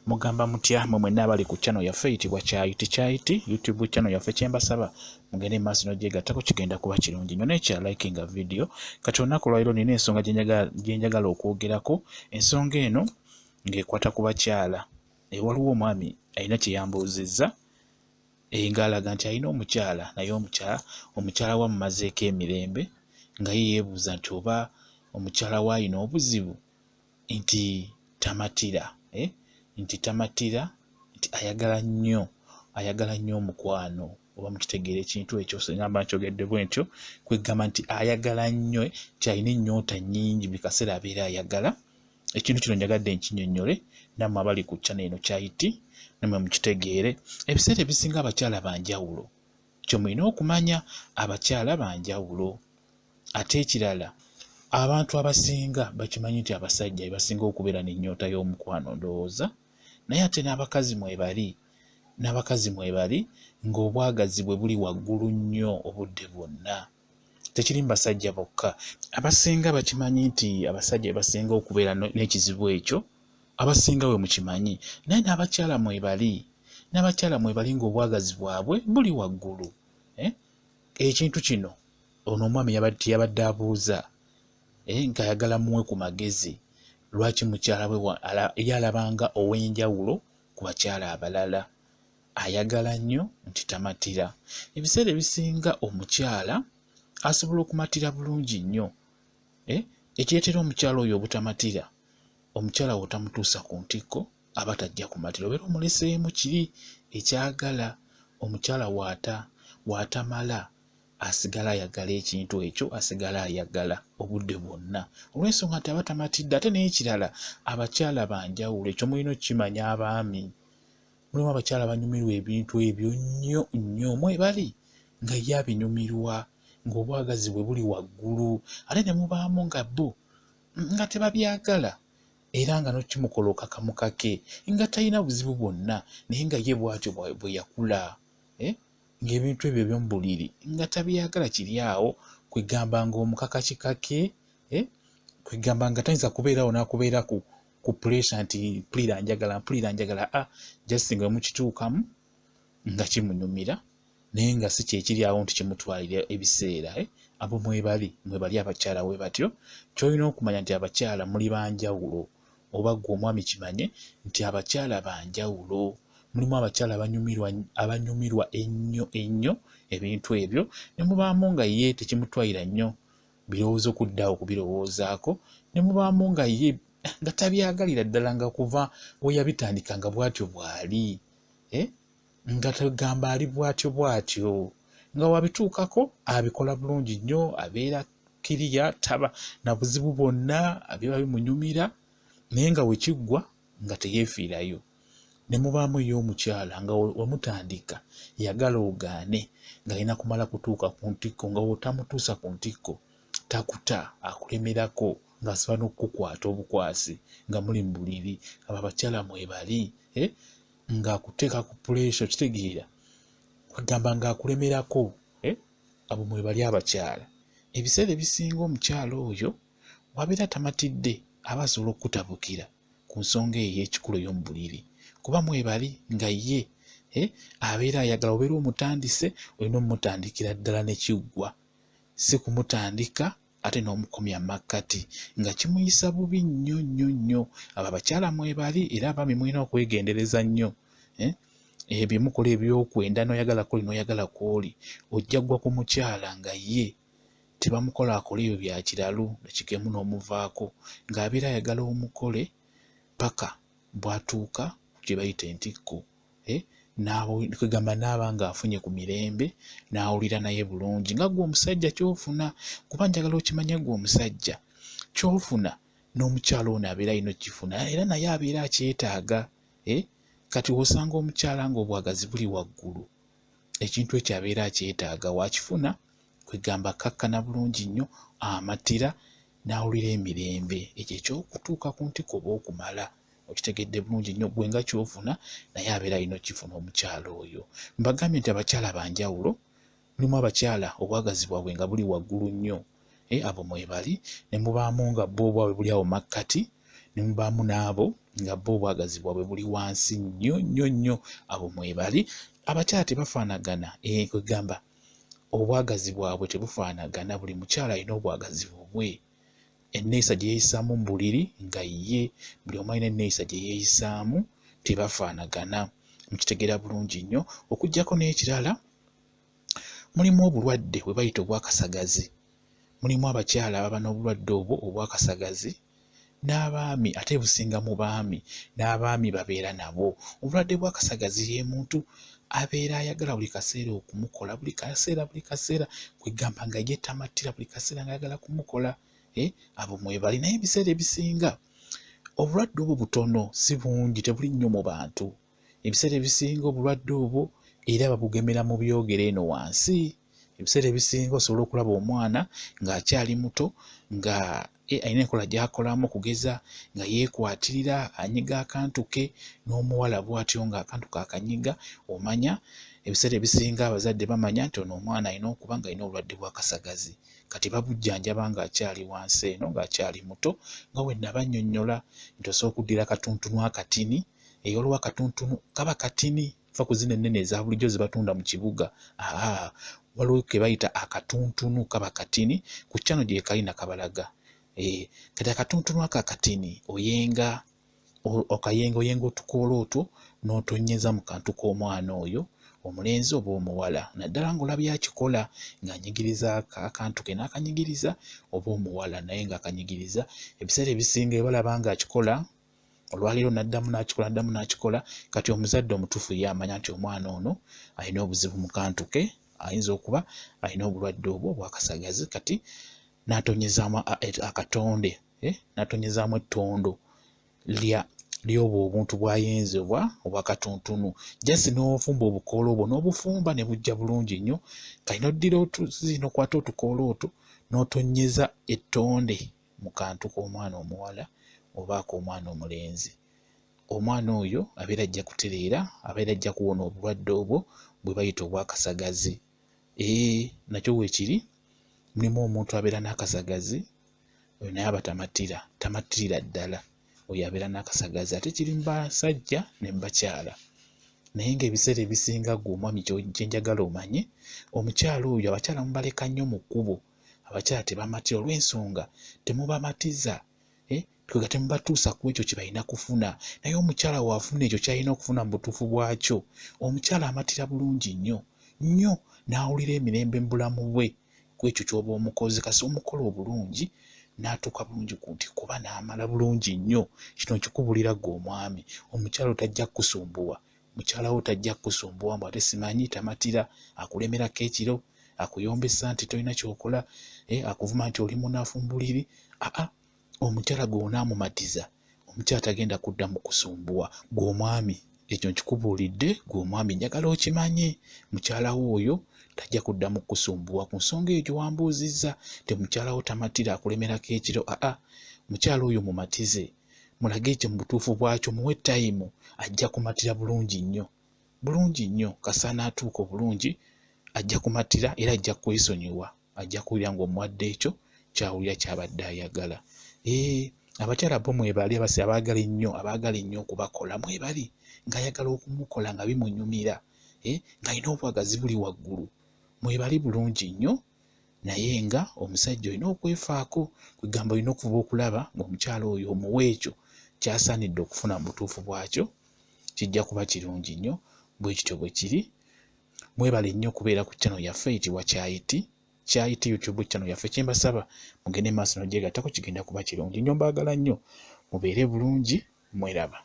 Mugamba mutya mwe mwenna abali ku channel yaffe eyitibwa Kyayiti YouTube channel yaffe kyembasaba mugende maaso n'ogyegattako kigenda kuba kirungi nnyo n'ekya likinga video kati olunaku lwaliro nina ensonga gye njagala okwogerako. Ensonga eno ng'ekwata ku bakyala. Waliwo omwami alina kye yambuuzizza ng'alaga nti alina omukyala naye omukyala we amumazeeko emirembe nga ye yeebuuza nti oba omukyala we alina obuzibu nti Tamatira nti Tamatira nti ayagala nnyo omukwano oba mukitegeera ekintu ekyo ngamba nkyogedde bwe ntyo kwegamba nti ayagala nnyo nti alina ennyota nnyingi buli kaseera abeera ayagala. Ekintu kino njagadde nkinnyonnyole nammwe abali ku channel eno Kyayiti nammwe mukitegeere. Ebiseera ebisinga abakyala banjawulo, kyo mulina okumanya abakyala banjawulo. Ate ekirala abantu abasinga bakimanyi nti abasajja basinga okubeera n'ennyota y'omukwano ndowooza, naye ate n'abakazi mwebali ng'obwagazi bwe buli waggulu nnyo obudde bwonna. Tekiri mu basajja bokka, abasinga bakimanyi nti abasajja basinga okubeera n'ekizibu ekyo, abasinga bwe mukimanyi, naye n'abakyala mwebali ng'obwagazi bwabwe buli waggulu. Ekintu kino ono omwami yabadde abuuza ng'ayagala muwe ku magezi lwaki mukyala we yalabanga ow'enjawulo ku bakyala abalala. Ayagala nnyo nti Tamatira. Ebiseera ebisinga omukyala asobola okumatira bulungi nnyo. Ekireetera omukyala oyo obutamatira, omukyala wotamutuusa ku ntikko aba tajja kumatira, obeera omuleseemu kiri ekyagala. Omukyala waatamala asigala ayagala ekintu ekyo, asigala ayagala obudde bwonna olw'ensonga nti aba tamatidde. Ate n'ekirala abakyala banjawulo, ekyo mulina okukimanya. Abaami mulimu abakyala banyumirwa ebintu ebyo nnyo mwebali nga ye abinyumirwa ng'obwagazi bwe buli waggulu, ate ne mubaamu nga bo nga tebabyagala era nga n'okimukola okakamukake nga talina buzibu bwonna, naye nga ye bw'atyo bwe yakula ng'ebintu ebyo by'omu buliri nga tabyagala, kiri awo kwegamba ng'omukakakikake, kwegamba nga tayinza kubeerawo n'akubeera ku pressure nti mpulira njagala, just nga mukituukamu nga kimunyumira naye nga si kyekiri awo nti kimutwalira ebiseera. Abo mwebali abakyala we batyo. Ky'olina okumanya nti abakyala muli banjawulo, oba ggwe omwami kimanye nti abakyala banjawulo. Mulimu abakyala abanyumirwa ennyo ebintu ebyo, ne mubaamu nga ye tekimutwalira nnyo birowoozo kuddaawo kubirowoozaako, ne mubaamu nga ye nga tabyagalira ddala nga kuva we yabitandika nga bw'atyo bw'ali, nga tagamba ali bw'atyo nga wabituukako abikola bulungi nnyo, abeera kiriya, taba na buzibu bwonna, abiba bimunyumira, naye nga wekiggwa nga teyeefiirayo. Ne mubaamu ye omukyala nga wamutandika yagala ogaane nga alina kumala kutuuka ku ntikko, nga wotamutuusa ku ntikko takuta, akulemerako ng'asobola n'okukukwata obukwasi nga muli mu buliri. Abo abakyala mwebali ng'akuteeka ku pressure, kitegeera kwegamba ng'akulemerako. Abo mwebali abakyala. Ebiseera ebisinga omukyala oyo wabeera tamatidde aba asobola okukutabukira ku nsonga ey'ekikulu ey'omu buliri, kuba mwebali nga ye abeera ayagala, obeera omutandise, olina omutandikira ddala ne kiggwa, si kumutandika ate n'omukomya makkati nga kimuyisa bubi nnyo. Abo abakyala mwebali, era abaami mulina okwegendereza nnyo. Ebyo mukola ebyokwenda n'oyagala koli n'oyagala kwoli, ojja ggwa ku mukyala nga ye tebamukola akola ebyo bya kiralu ekigemu n'omuvaako, ng'abeera ayagala omukole paka bw'atuuka gye bayita entikko, kwegamba n'aba ng'afunye ku mirembe n'awulira naye bulungi nga ggwe omusajja ky'ofuna. Kuba njagala okimanye ggwe omusajja ky'ofuna n'omukyala ono abeera alina okifuna, era naye abeera akyetaaga. Kati osanga omukyala ng'obwagazi buli waggulu, ekintu ekyo abeera akyetaaga, wakifuna kwegamba kakkana bulungi nnyo, amatira n'awulira emirembe. Ekyo ekyokutuuka ku ntikko oba okumala okitegedde bulungi nnyo, gwe nga ky'ofuna naye abeera alina okifuna omukyala oyo. Mbagambye nti abakyala banjawulo, mulimu abakyala obwagazi bwabwe nga buli waggulu nnyo, abo mwebali, ne mubaamu nga bo obwabwe buli awo makkati, ne mubaamu n'abo nga bo obwagazi bwabwe buli wansi nnyo abo mwebali. Abakyala tebafaanagana kwegamba obwagazi bwabwe tebufaanagana, buli mukyala alina obwagazi bwe. Enneeyisa gye yeeyisaamu mu buliri nga ye, buli omu alina enneeyisa gye yeeyisaamu, tebafaanagana. Mukitegeera bulungi nnyo. Okuggyako n'ekirala, mulimu obulwadde bwe bayita obwakasagazi. Mulimu abakyala ababa n'obulwadde obwo obwakasagazi, n'abaami ate businga mu baami, n'abaami babeera nabo. Obulwadde bw'akasagazi ye muntu abeera ayagala buli kaseera okumukola, buli kaseera kwegamba nga ye tamatira, buli kaseera ng'ayagala kumukola. Abo mwebali. Naye ebiseera ebisinga obulwadde obwo butono, si bungi, tebuli nnyo mu bantu. Ebiseera ebisinga obulwadde obwo era babugemera mu byogero eno wansi. Ebiseera ebisinga osobola okulaba omwana ng'akyali muto nga alina enkola gy'akolamu, kugeza nga yeekwatirira, anyiga akantu ke, n'omuwala bw'atyo ng'akantu kakanyiga. Omanya ebiseera ebisinga abazadde bamanya nti ono omwana alina okuba nga alina obulwadde bw'akasagazi, kati babujjanjaba ng'akyali wansi eno, ng'akyali muto. Nga bwe nabannyonnyola nti osobola okuddira akatuntunu akatini, olwa akatuntunu kaba katini, fa ku zino ennene eza bulijjo ze batunda mu kibuga. Waliwo ke bayita akatuntunu kaba katini, ku ccano gye kalina kabalaga. Kati akatuntunu ako akatini oyenga otukoola otwo n'otonnyeza mu kantu k'omwana oyo omulenzi oba omuwala, naddala ng'olabye akikola ng'anyigiriza akantu ke n'akanyigiriza, oba omuwala naye ng'akanyigiriza. Ebiseera ebisinga balaba ng'akikola, olwaleero n'addamu n'akikola. Kati omuzadde omutuufu ye amanya nti omwana ono alina obuzibu mu kantu ke, ayinza okuba alina obulwadde obwo obwakasagazi. Kati n'atonyezaamu akatonde, n'atonyezaamu ettondo ly'obwo obuntu bw'ayenzebwa obwakatuntunu. Jasi n'ofumba obukoola obwo n'obufumba ne bujja bulungi nnyo. Kati n'oddira otuzi n'okwata otukoola otwo n'otonyeza ettonde mu kantu k'omwana omuwala oba ak'omwana omulenzi. Omwana oyo abeera ajja kutereera, abeera ajja kuwona obulwadde obwo bwe bayita obwakasagazi. Nakyo weekiri, mulimu omuntu abeera n'akasagazi, oyo naye aba tamatirira ddala, oyo abeera n'akasagazi. Ate kiri mu basajja ne mu bakyala. Naye ng'ebiseera ebisinga ggwe omwami kye njagala omanye, omukyala oyo abakyala mubaleka nnyo mu kkubo. Abakyala tebamatira olw'ensonga temubamatiza, twega temubatuusa ku ekyo kye balina kufuna. Naye omukyala waafuna ekyo ky'alina okufuna mu butuufu bwakyo, omukyala amatira bulungi nnyo n'awulira emirembe mu bulamu bwe ku ekyo ky'oba omukozi. Kasi omukola obulungi n'atuuka bulungi nti kuba n'amala bulungi nnyo. Kino nkikubulira ggwe omwami, omukyala otajja kukusumbuwa, mukyala wo tajja kukusumbuwa mbu ate simanyi tamatira, akulemerako ekiro, akuyombesa nti tolina kyokola, akuvuma nti oli munaafu mu buliri. Omukyala gwe onaamumatiza, omukyala tagenda kudda mu kusumbuwa. Gwe omwami, ekyo nkikubuulidde, gwe omwami njagala okimanye, mukyala wo oyo tajja kudda mu kusumbuwa. Ku nsonga eyo gye wambuuzizza nti mukyala wo tamatira, akulemerako ekiro, mukyala oyo mumatize, mulage ekyo mu butuufu bwakyo, muwe tayimu, ajja kumatira bulungi nnyo. Kasaana atuuka obulungi ajja kumatira era ajja kwesonyiwa, ajja kuwulira ng'omuwadde ekyo kyawulira kyabadde ayagala. Abakyala bo mwebali, abaagala ennyo okubakola mwebali, ng'ayagala okumukola nga bimunyumira, ng'alina obwagazi buli waggulu. Mwebali bulungi nnyo, naye nga omusajja olina okwefaako, kwegamba olina okuba okulaba ng'omukyala oyo omuwa ekyo ky'asaanidde okufuna mu butuufu bwakyo, kijja kuba kirungi nnyo. Bwe kityo bwe kiri. Mwebale nnyo okubeera ku ccano yaffe eyitibwa Kyayiti YouTube ccano yaffe. Kye mbasaba mugende maaso n'ogyegattako, kigenda kuba kirungi nnyo. Mbaagala nnyo, mubeere bulungi, mweraba.